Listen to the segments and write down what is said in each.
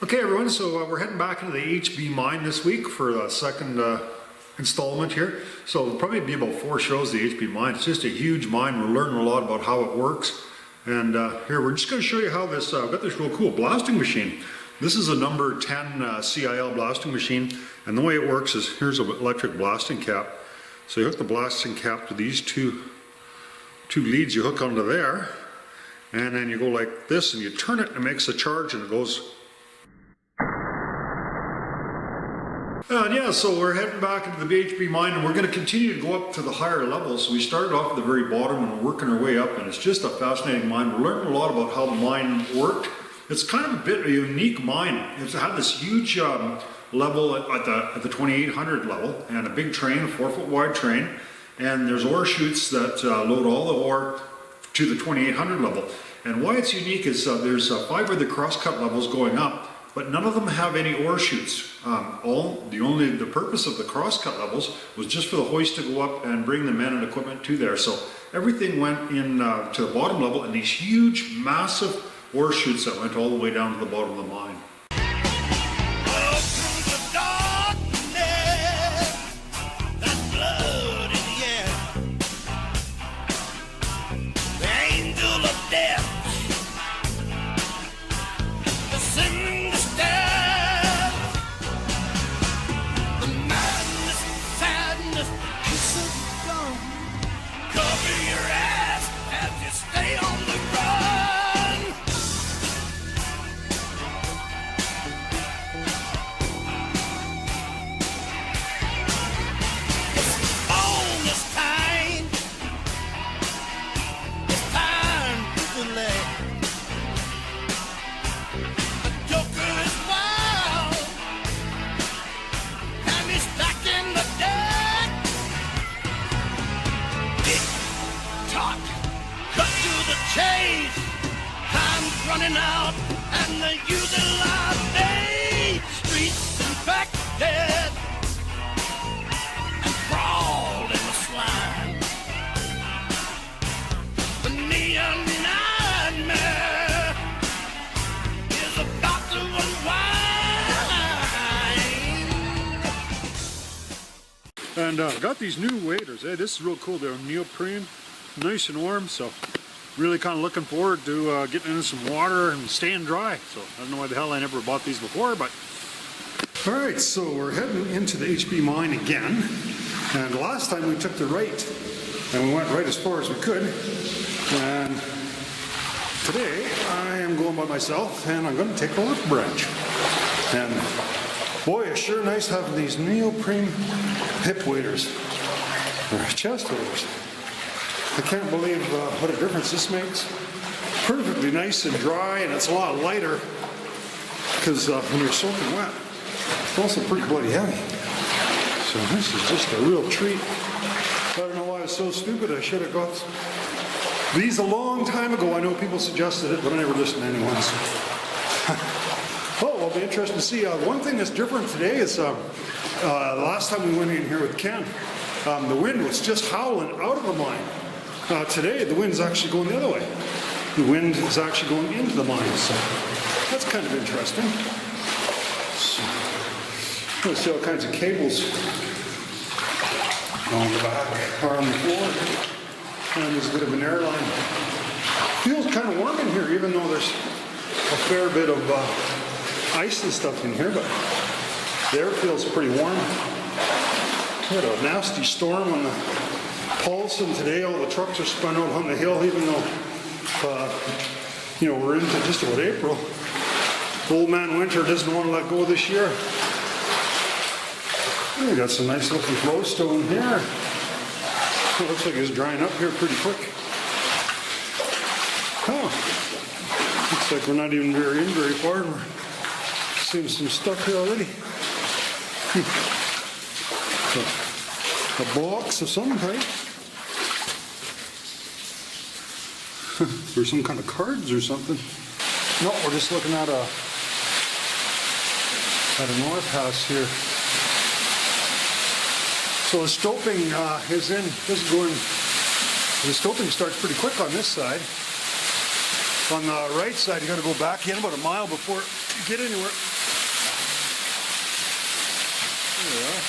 Okay everyone, so we're heading back into the HB mine this week for the second installment here. So it'll probably be about 4 shows, the HB mine. It's just a huge mine. We're learning a lot about how it works. And here, we're just going to show you how this, I've got this real cool blasting machine. This is a number 10 CIL blasting machine. And the way it works is, here's an electric blasting cap. So you hook the blasting cap to these two leads you hook onto there. And then you go like this and you turn it and it makes a charge and it goes. And yeah, so we're heading back into the BHB mine and we're going to continue to go up to the higher levels. So we started off at the very bottom and we're working our way up, and it's just a fascinating mine. We're learning a lot about how the mine worked. It's kind of a bit of a unique mine. It's had this huge level at the 2800 level and a big train, a 4-foot wide train. And there's ore chutes that load all the ore to the 2800 level. And why it's unique is there's 5 of the crosscut levels going up, but none of them have any ore chutes. The purpose of the crosscut levels was just for the hoist to go up and bring the men and equipment to there. So everything went in to the bottom level in these huge, massive ore chutes that went all the way down to the bottom of the mine. Running out and the youth alive, they streets infected and crawled in the slime. The neon nightmare is about to unwind. And got these new waders. Hey, this is real cool. They're neoprene, nice and warm. So really kind of looking forward to getting into some water and staying dry. So I don't know why the hell I never bought these before, but. All right, so we're heading into the HB mine again. And last time we took the right and we went right as far as we could. And today I am going by myself and I'm going to take the left branch. And boy, it's sure nice having these neoprene hip waders, or chest waders. I can't believe what a difference this makes. Perfectly nice and dry, and it's a lot lighter because when you're soaking wet, it's also pretty bloody heavy. So this is just a real treat. I don't know why I was so stupid. I should have got these a long time ago. I know people suggested it, but I never listened to anyone. So. Oh, it'll be interesting to see. One thing that's different today is last time we went in here with Ken, the wind was just howling out of the mine. Today, the wind's actually going the other way. The wind is actually going into the mine, so that's kind of interesting. So, let's see all kinds of cables on the back or on the floor. And there's a bit of an airline. Feels kind of warm in here, even though there's a fair bit of ice and stuff in here, but the air feels pretty warm. We had a nasty storm on the Paulson today. All the trucks are spun out on the hill, even though we're into just about April. Old man winter doesn't want to let go this year. We got some nice looking flowstone here. It looks like it's drying up here pretty quick. Oh, looks like we're not even very far. We're seeing some stuff here already. So, a box of some type. Or some kind of cards or something. No, we're just looking at a north house here. So the stoping is in. This is going. The stoping starts pretty quick on this side. On the right side, you got to go back in about a mile before get anywhere. There we are.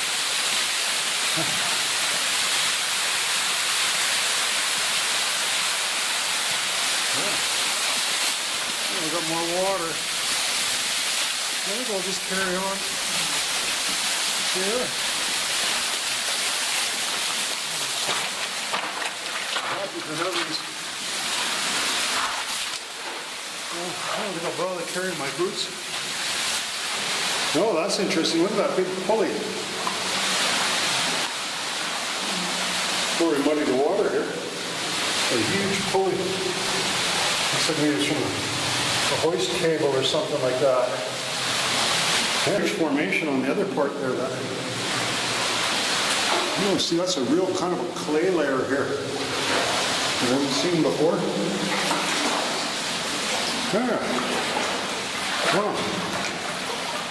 I got more water. I think I'll just carry on here. Happy to have these. Well, I don't think I'll bother carrying my boots. No, that's interesting. Look at that big pulley. Very muddy the water here. A huge pulley. Looks like maybe it's from a hoist cable or something like that. There's formation on the other part there. That, oh, see, that's a real kind of a clay layer here. I haven't seen before. Yeah. Wow.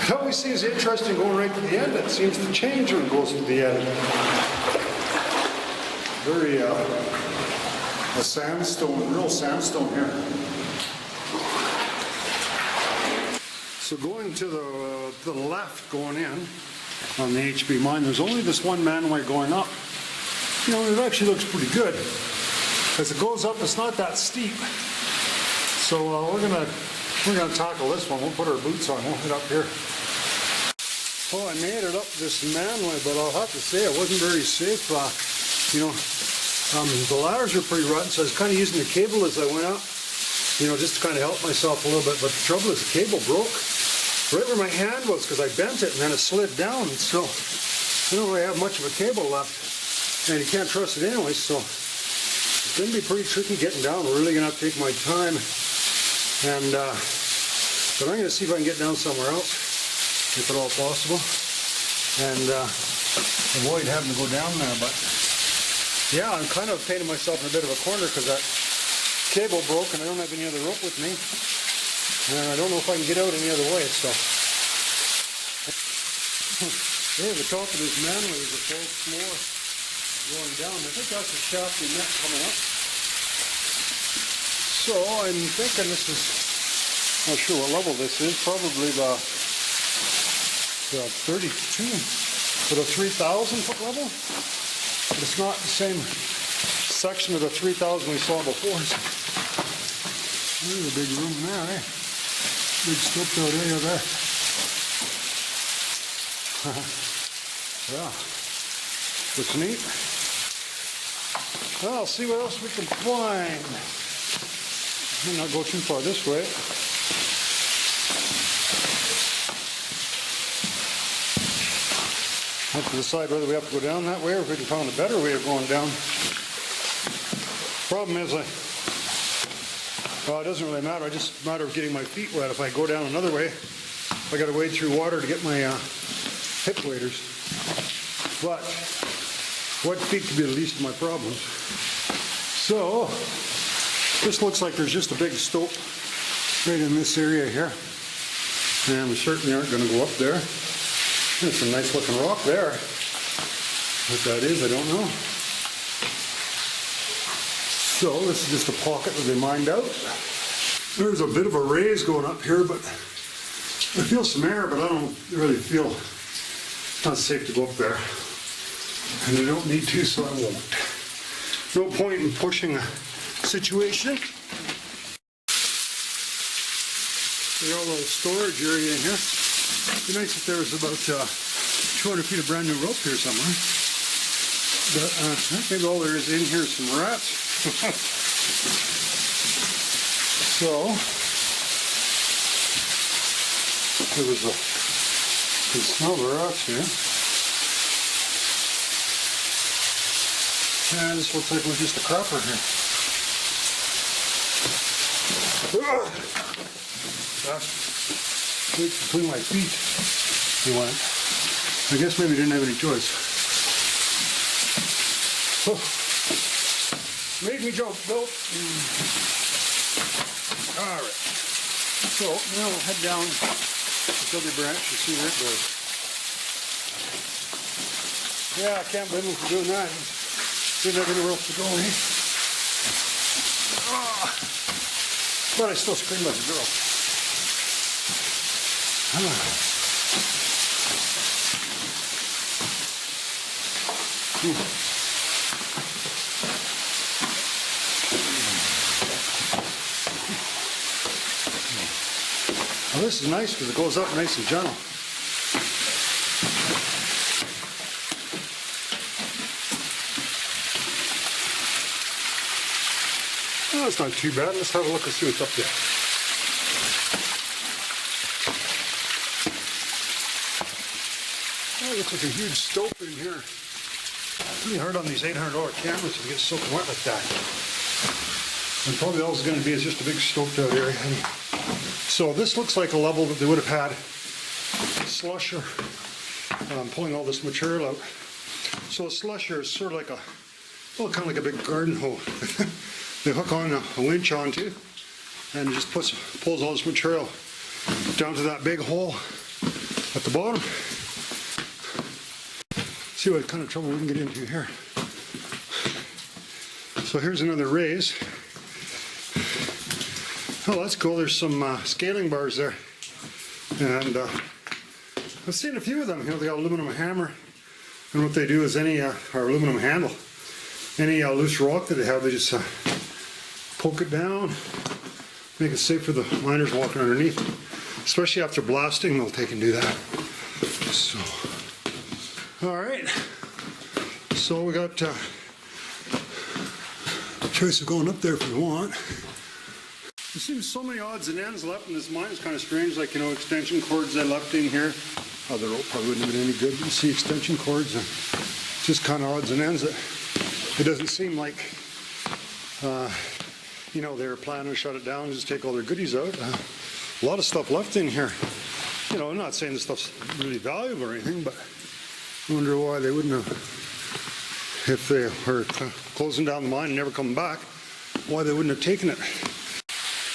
It always seems interesting going right to the end. It seems to change when it goes to the end. Very, a sandstone, real sandstone here. So going to the left, going in on the HB mine, there's only this one manway going up. You know, it actually looks pretty good. As it goes up, it's not that steep. So we're gonna tackle this one. We'll put our boots on. We'll head up here. Oh, I made it up this manway, but I'll have to say it wasn't very safe. You know, the ladders are pretty rotten, so I was kind of using the cable as I went up. You know, just to kind of help myself a little bit. But the trouble is, the cable broke right where my hand was because I bent it and then it slid down. So I don't really have much of a cable left, and you can't trust it anyway. So it's going to be pretty tricky getting down. We're really going to have to take my time. And but I'm going to see if I can get down somewhere else, if at all possible, and avoid having to go down there. But yeah, I'm kind of painting myself in a bit of a corner because that cable broke and I don't have any other rope with me, and I don't know if I can get out any other way. So there, the top of this manway is a false floor going down. I think that's a shaft we met coming up. So I'm thinking this is, not sure what level this is, probably the 32 to the 3,000 foot level. But it's not the same section of the 3,000 we saw before. There's a big room there, eh? Big scoped out area there. Yeah, looks neat. Well, I'll see what else we can find. May not go too far this way. Have to decide whether we have to go down that way or if we can find a better way of going down. Problem is, well, it doesn't really matter. It's just a matter of getting my feet wet. If I go down another way, I got to wade through water to get my hip waders. But wet feet could be the least of my problems. So this looks like there's just a big stope right in this area here. And we certainly aren't going to go up there. There's some nice looking rock there. What that is, I don't know. So this is just a pocket that they mined out. There's a bit of a raise going up here, but I feel some air, but I don't really feel it's not safe to go up there. And I don't need to, so I won't. No point in pushing a situation. We got a little storage area in here. It'd be nice if there was about 200 feet of brand new rope here somewhere. But I think maybe all there is in here is some rats. So there was a, you can smell the rats here. And this looks like it was just a crapper here. Right between my feet he went. I guess maybe he didn't have any choice. Oh. Made me jump, Bill. Alright. So now we'll head down this other branch and see where it goes. Yeah, I can't blame him for doing that. Didn't have anywhere else to go, eh? But I still scream like a girl. Well, this is nice because it goes up nice and gentle. Oh, it's not too bad. Let's have a look and see what's up there. Oh, it looks like a huge stope in here. It's really hard on these $800 cameras to get soaking wet like that. And probably all it's going to be is just a big stoked out area. So this looks like a level that they would have had a slusher pulling all this material out. So a slusher is sort of like a, well, kind of like a big garden hoe. They hook on a winch onto, and it just pulls all this material down to that big hole at the bottom. See what kind of trouble we can get into here. So here's another raise. Oh, that's cool. There's some scaling bars there, and I've seen a few of them. You know, they got aluminum hammer, and what they do is any or aluminum handle, any loose rock that they have, they just poke it down, make it safe for the miners walking underneath. Especially after blasting, they'll take and do that. So, all right. So we got choice of going up there if we want. There seems so many odds and ends left in this mine. It's kind of strange, like, you know, extension cords they left in here. Oh, the rope probably wouldn't have been any good. You see extension cords and just kind of odds and ends that it doesn't seem like, you know, they were planning to shut it down and just take all their goodies out. A lot of stuff left in here. You know, I'm not saying this stuff's really valuable or anything, but I wonder why they wouldn't have, if they were closing down the mine and never coming back, why they wouldn't have taken it.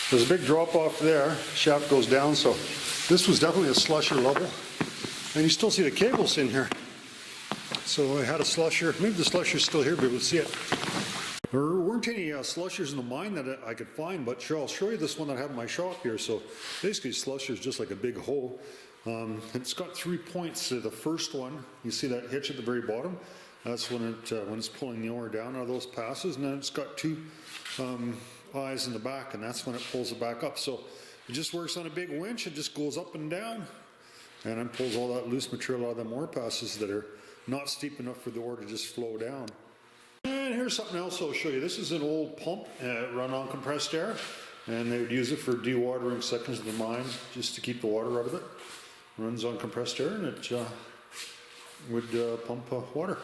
There's a big drop off there, shaft goes down, so this was definitely a slusher level. And you still see the cables in here. So I had a slusher, maybe the slusher's still here, but we'll see it. There weren't any slushers in the mine that I could find, but sure, I'll show you this one that I have in my shop here. So basically slusher is just like a big hole. It's got 3 points to the first one. You see that hitch at the very bottom? That's when it's pulling the ore down out of those passes, and then it's got 2 eyes in the back, and that's when it pulls it back up. So it just works on a big winch. It just goes up and down, and then pulls all that loose material out of them ore passes that are not steep enough for the ore to just flow down. And here's something else I'll show you. This is an old pump run on compressed air, and they would use it for dewatering sections of the mine just to keep the water out of it. Runs on compressed air, and it would pump water.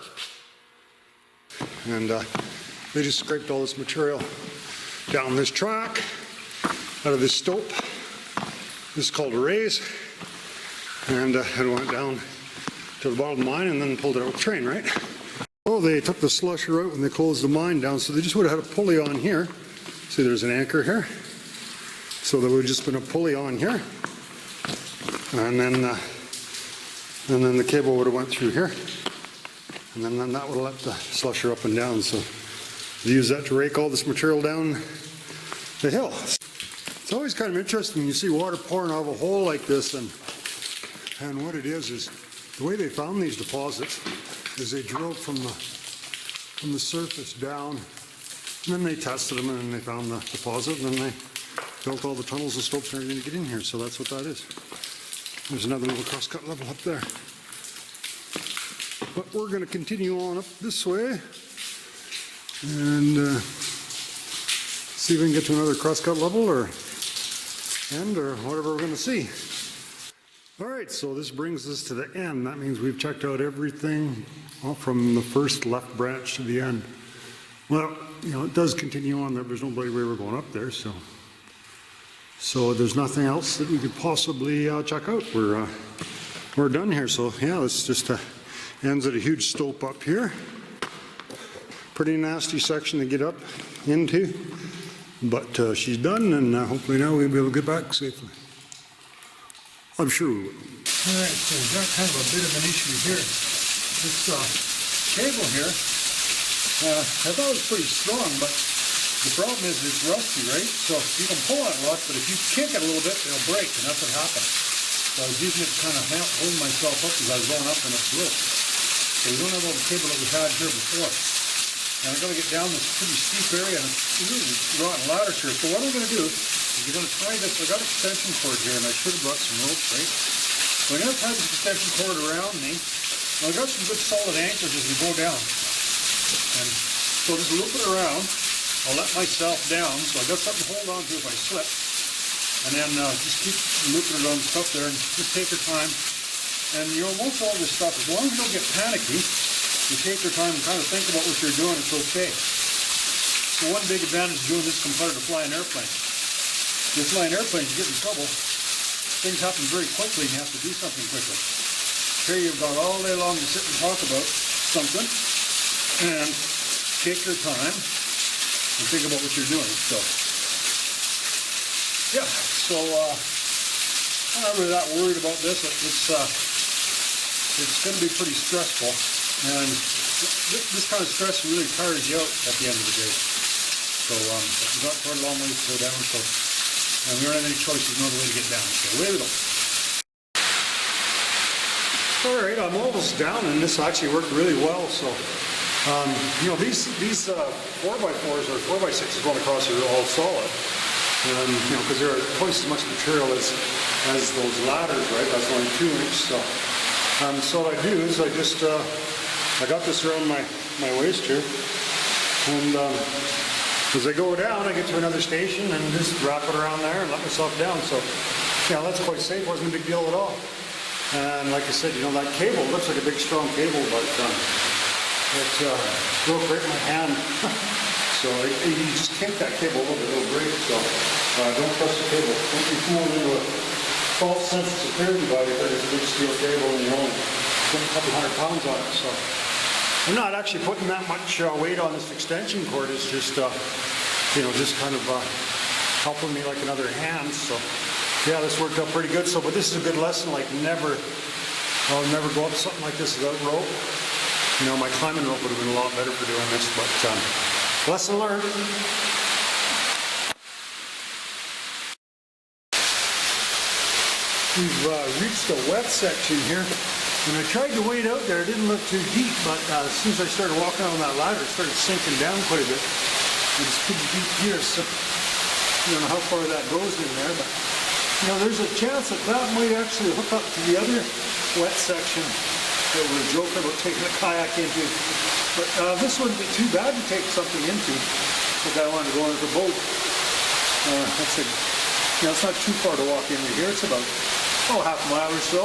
And they just scraped all this material down this track out of this stope. This is called a raise, and it went down to the bottom of the mine and then pulled it out with a train, right? Oh, they took the slusher out when they closed the mine down, so they just would have had a pulley on here. See, there's an anchor here. So there would have just been a pulley on here, and then the cable would have went through here, and then that would have let the slusher up and down. So they use that to rake all this material down the hill. It's always kind of interesting when you see water pouring out of a hole like this, and what it is the way they found these deposits is they drilled from the surface down, and then they tested them, and then they found the deposit, and then they built all the tunnels and stopes and everything to get in here. So that's what that is. There's another little cross-cut level up there. But we're going to continue on up this way and see if we can get to another cross-cut level or whatever we're going to see. All right, so this brings us to the end. That means we've checked out everything from the first left branch to the end. Well, you know, it does continue on there. There's no bloody way we're going up there, so there's nothing else that we could possibly check out. We're done here. So yeah, this just ends at a huge stope up here. Pretty nasty section to get up into, but she's done, and hopefully now we'll be able to get back safely. I'm sure we will. All right, so we've got kind of a bit of an issue here. This cable here, I thought it was pretty strong, but the problem is it's rusty, right? So you can pull on it rock, but if you kick it a little bit, it'll break, and that's what happened. So I was using it to kind of hold myself up as I was going up and it broke. So we don't have all the cable that we had here before. And I'm going to get down this pretty steep area and it's really rotten ladder here. So what I'm going to do is you're going to try this. I got extension cord here and I should have brought some ropes, right? So I'm going to tie this extension cord around me. Now I've got some good solid anchors as we go down. And so just loop it around. I'll let myself down. So I've got something to hold on to if I slip. And then just keep looping it on stuff there and just take your time. And you know, most all this stuff, as long as you don't get panicky, you take your time and kind of think about what you're doing, it's okay. So one big advantage of doing this compared to flying an airplane. If you fly an airplane, you get in trouble. Things happen very quickly and you have to do something quickly. Here you've got all day long to sit and talk about something and take your time and think about what you're doing. So, yeah, so I'm not really that worried about this. It's going to be pretty stressful. And this kind of stress really tires you out at the end of the day. So we've got quite a long way to go down, so and we don't have any choices, no other way to get down. So away we go. All right, I'm almost down, and this actually worked really well. So you know, these 4x4s or 4x6s going across are all solid, and you know, because they're twice as much material as those ladders, right? That's only 2 inch. So what I do is I just I got this around my waist here, and as I go down, I get to another station and just wrap it around there and let myself down. So, yeah, that's quite safe. Wasn't a big deal at all. And like I said, you know, that cable looks like a big, strong cable, but it broke right in my hand. So you just kink that cable over, it'll break. So don't trust the cable. Don't be fooled into a false sense of security by it because it's a big steel cable and you only put a couple 100 pounds on it. So I'm not actually putting that much weight on this extension cord. It's just, you know, just kind of helping me like another hand. So yeah, this worked out pretty good. So, but this is a good lesson. Like I'll never go up something like this without rope. You know, my climbing rope would have been a lot better for doing this. But lesson learned. We've reached the wet section here. When I tried to wade out there, it didn't look too deep, but as soon as I started walking on that ladder, it started sinking down quite a bit. It's pretty deep here, so I don't know how far that goes in there, but you know, there's a chance that might actually hook up to the other wet section that we're joking about taking a kayak into. But this wouldn't be too bad to take something into if I wanted to go into the boat. That's it. You know, it's not too far to walk into here. It's about half a mile or so.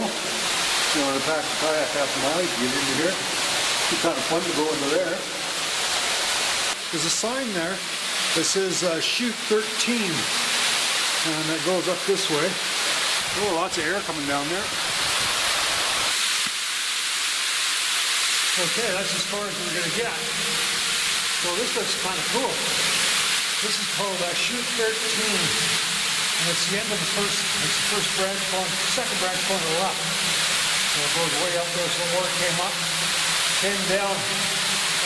You want to pack the kayak half a mile, you can get into here. It'd be kind of fun to go into there. There's a sign there that says chute 13, and that goes up this way. Oh, lots of air coming down there. Okay, that's as far as we're going to get. So this looks kind of cool. This is called chute 13, and it's the end of the first branch going, second branch going to the left. So it goes way up there, so the water came up, came down,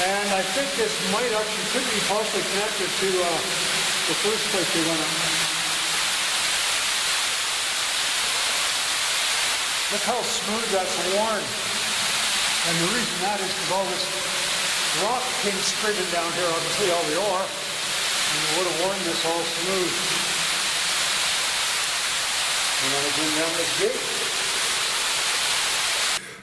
and I think this could be possibly connected to the first place we went up. Look how smooth that's worn. And the reason that is because all this rock came scraping down here, obviously all the ore, and it would have worn this all smooth. And then I came down this gate.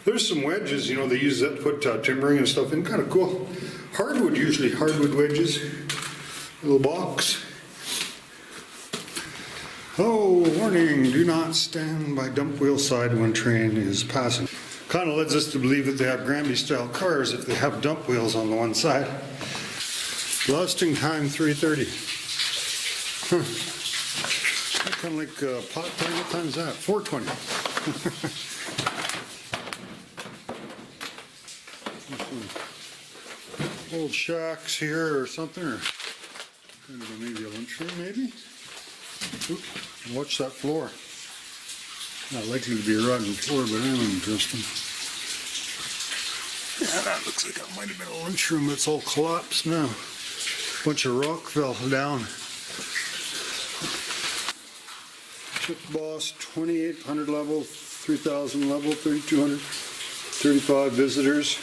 There's some wedges, you know, they use that to put timbering and stuff in. Kind of cool. Hardwood, usually hardwood wedges. Little box. Oh, warning, do not stand by dump wheel side when train is passing. Kind of leads us to believe that they have Granby style cars if they have dump wheels on the one side. Lasting time 3:30. Kind of like pot time. What time is that? 4:20. Old shacks here or something, or kind of maybe a lunchroom, maybe. Oops, watch that floor. Not likely to be a rotten floor, but I'm interested. Yeah, that looks like it might have been a lunchroom, but it's all collapsed now. Bunch of rock fell down. Chip Boss 2800 level 3,000 level, 3,235 visitors.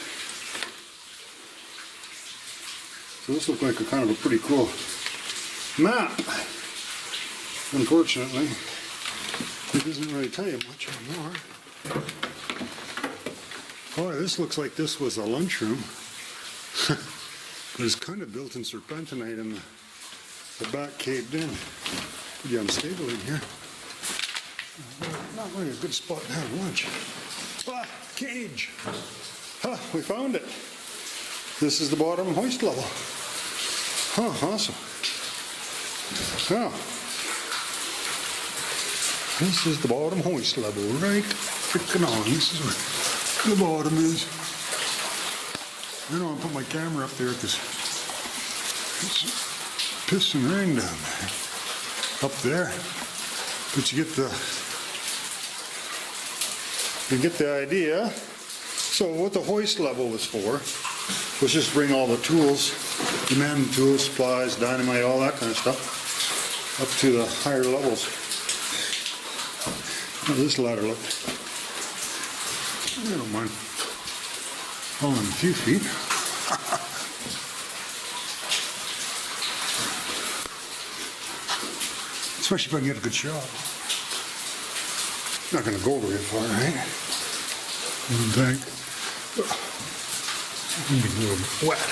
So this looks like a kind of a pretty cool map. Unfortunately, it doesn't really tell you much anymore. Boy, this looks like this was a lunchroom. It was kind of built in serpentinite and the back caved in. Pretty unstable in here. Not really a good spot to have lunch. Ah, cage. Ah, we found it. This is the bottom hoist level. Huh, awesome. Yeah. This is the bottom hoist level, right freaking on. This is where the bottom is. I don't want to put my camera up there because it's pissing rain down there. Up there. But you get the idea. So what the hoist level was for was just bring all the tools, the man tools, supplies, dynamite, all that kind of stuff up to the higher levels. How does this ladder look? I don't mind falling a few feet. Especially if I can get a good shot. Not going to go very far, right? I don't think. It's going to be a little bit wet.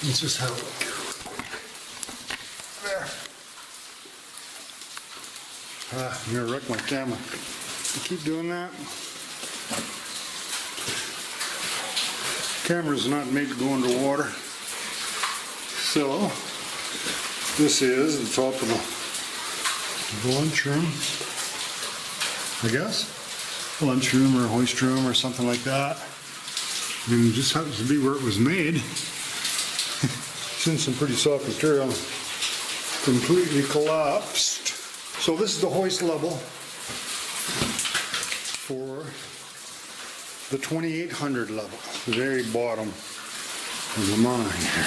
Let's just have a look here. There. I'm going to wreck my camera. I keep doing that. Camera's not made to go underwater. So, this is the top of the lunchroom, I guess. A lunchroom or a hoist room or something like that. And it just happens to be where it was made. It's in some pretty soft material. Completely collapsed. So this is the hoist level for the 2800 level, the very bottom of the mine here.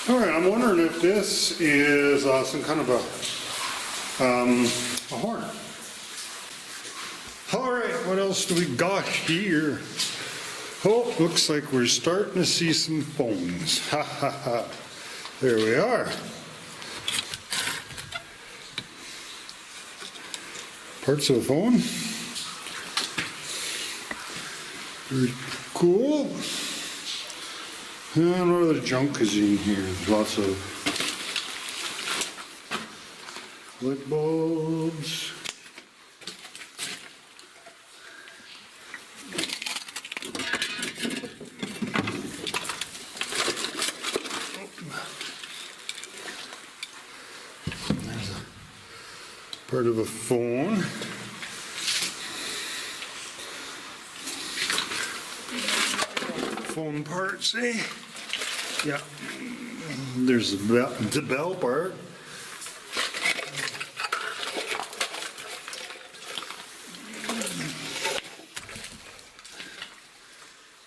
All right, I'm wondering if this is some kind of a horn. All right, what else do we got here? Oh, looks like we're starting to see some phones. Ha ha ha. There we are. Parts of the phone. Very cool. And what other junk is in here? There's lots of light bulbs. There's a part of a phone. Phone parts, eh? Yeah. There's the bell part.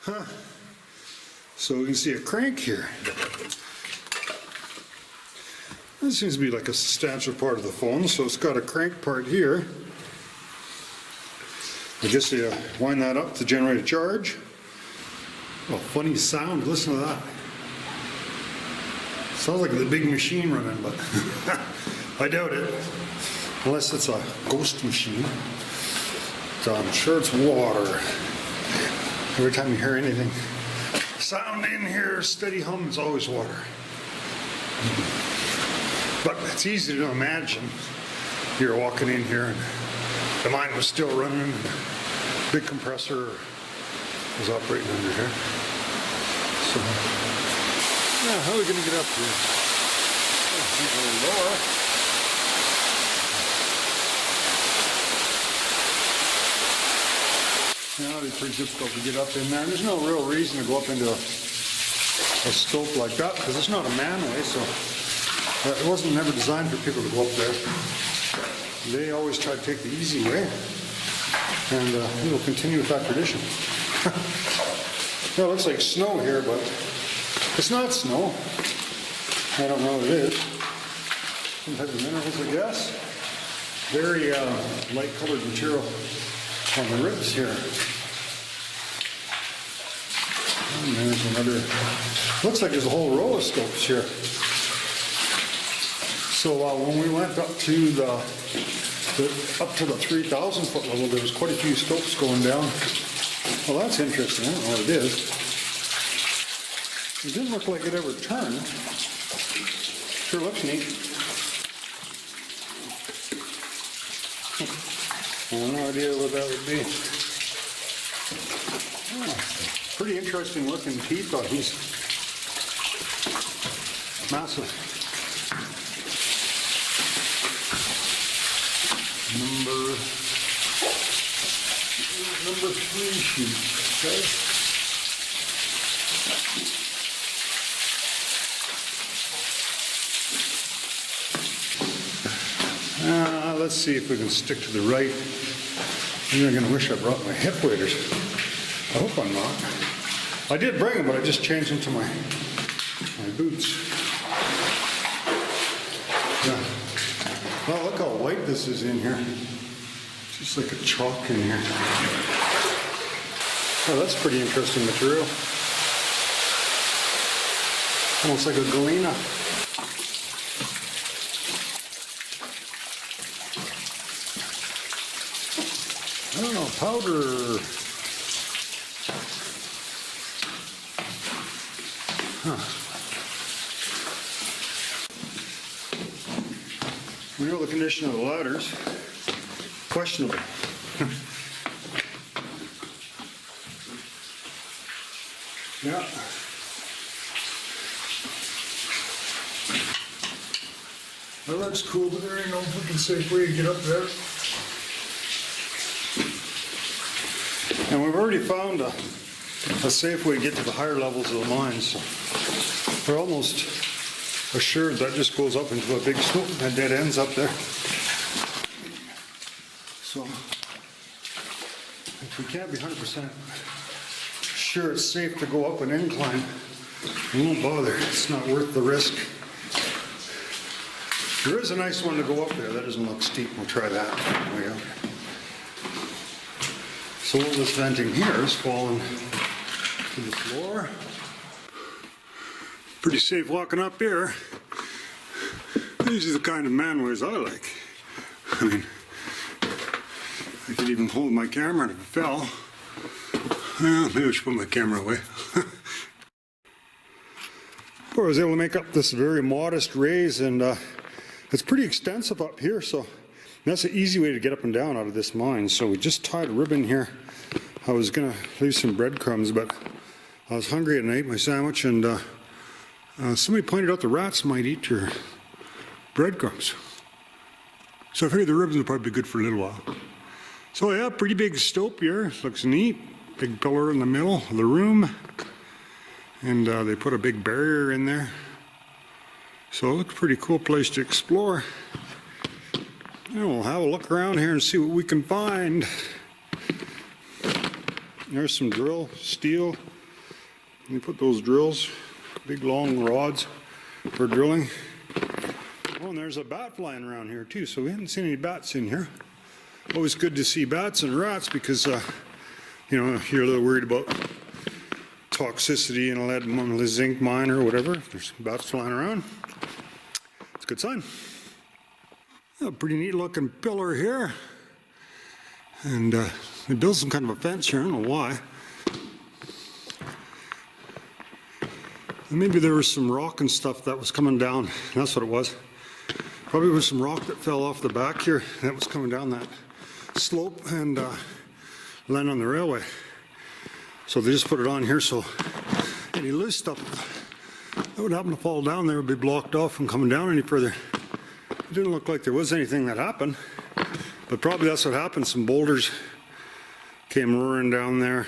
Huh. So you can see a crank here. This seems to be like a substantial part of the phone, so it's got a crank part here. I guess you wind that up to generate a charge. Oh, funny sound, listen to that. Sounds like the big machine running, but I doubt it. Unless it's a ghost machine. So I'm sure it's water. Every time you hear anything sound in here, steady hum, it's always water. But it's easy to imagine you're walking in here and the mine was still running and the big compressor was operating under here. So, yeah, how are we going to get up here? A little lower. Yeah, it'd be pretty difficult to get up in there. There's no real reason to go up into a stope like that because it's not a manway, so it wasn't never designed for people to go up there. They always try to take the easy way, and we'll continue with that tradition. Well, it looks like snow here, but it's not snow. I don't know what it is. some type of minerals, I guess. Very light colored material on the ribs here. And there's another, looks like there's a whole row of scopes here. So when we went up to the 3,000 foot level, there was quite a few scopes going down. Well, that's interesting. I don't know what it is. It didn't look like it ever turned. Sure looks neat. I have no idea what that would be. Oh, pretty interesting looking teeth on these. Massive. Number 3 sheet, okay? Let's see if we can stick to the right. I'm going to wish I brought my hip waders. I hope I'm not. I did bring them, but I just changed them to my boots. Yeah. Well, look how white this is in here. Just like a chalk in here. Oh, that's pretty interesting material. Almost like a galena. Oh, powder. Huh. We know the condition of the ladders. Questionable. Yeah. Well, that's cool, but there ain't no fucking safe way to get up there. And we've already found a safe way to get to the higher levels of the mine, so we're almost assured that just goes up into a big slope and dead ends up there. So if we can't be 100% sure it's safe to go up an incline, we won't bother. It's not worth the risk. There is a nice one to go up there. That doesn't look steep. We'll try that way up. So all this venting here is falling to the floor. Pretty safe walking up here. These are the kind of manways I like. I mean, I could even hold my camera if it fell. Well, maybe I should put my camera away. I was able to make up this very modest raise, and it's pretty extensive up here, so that's an easy way to get up and down out of this mine. So we just tied a ribbon here. I was going to leave some breadcrumbs, but I was hungry and I ate my sandwich, and somebody pointed out the rats might eat your breadcrumbs. So I figured the ribbons would probably be good for a little while. So yeah, pretty big stope here. Looks neat. Big pillar in the middle of the room. And they put a big barrier in there. So it looks a pretty cool place to explore. And we'll have a look around here and see what we can find. There's some drill steel. You put those drills, big long rods for drilling. Oh, and there's a bat flying around here too, so we haven't seen any bats in here. Always good to see bats and rats because, you know, you're a little worried about toxicity in a lead zinc mine or whatever. There's bats flying around. It's a good sign. A pretty neat looking pillar here. And they built some kind of a fence here, I don't know why. And maybe there was some rock and stuff that was coming down. That's what it was. Probably was some rock that fell off the back here that was coming down that slope and landed on the railway. So they just put it on here so any loose stuff that would happen to fall down there would be blocked off from coming down any further. It didn't look like there was anything that happened, but probably that's what happened. Some boulders came roaring down there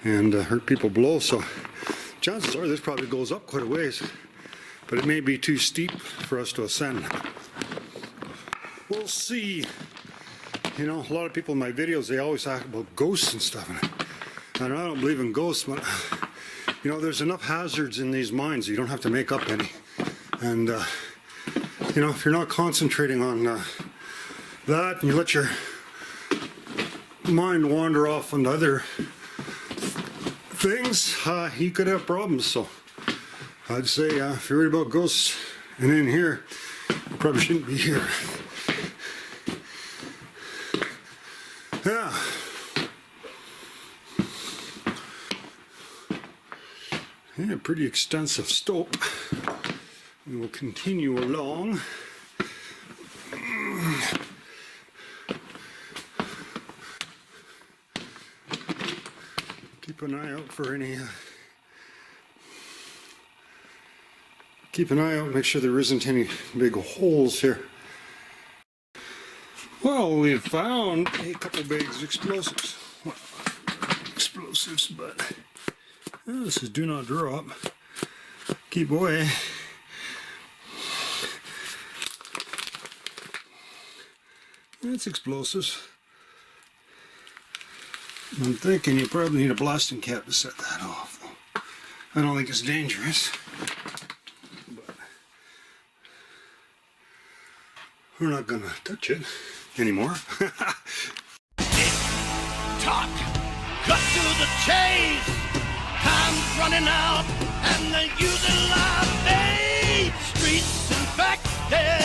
and hurt people below. So chances are this probably goes up quite a ways, but it may be too steep for us to ascend. We'll see. You know, a lot of people in my videos, they always talk about ghosts and stuff. And I don't believe in ghosts, but you know, there's enough hazards in these mines. You don't have to make up any. And you know, if you're not concentrating on that and you let your mind wander off on other things, you could have problems. So I'd say if you're worried about ghosts and in here, you probably shouldn't be here. Yeah. Yeah, pretty extensive stope. We will continue along. Keep an eye out for any. Keep an eye out, make sure there isn't any big holes here. Well, we found a couple bags of explosives. Well, explosives, but this is do not drop. Keep away. That's explosives. I'm thinking you probably need a blasting cap to set that off, though. I don't think it's dangerous. But we're not gonna touch it anymore. Talk, cut to the chase. Time's running out, and they're using live bait. Streets infected.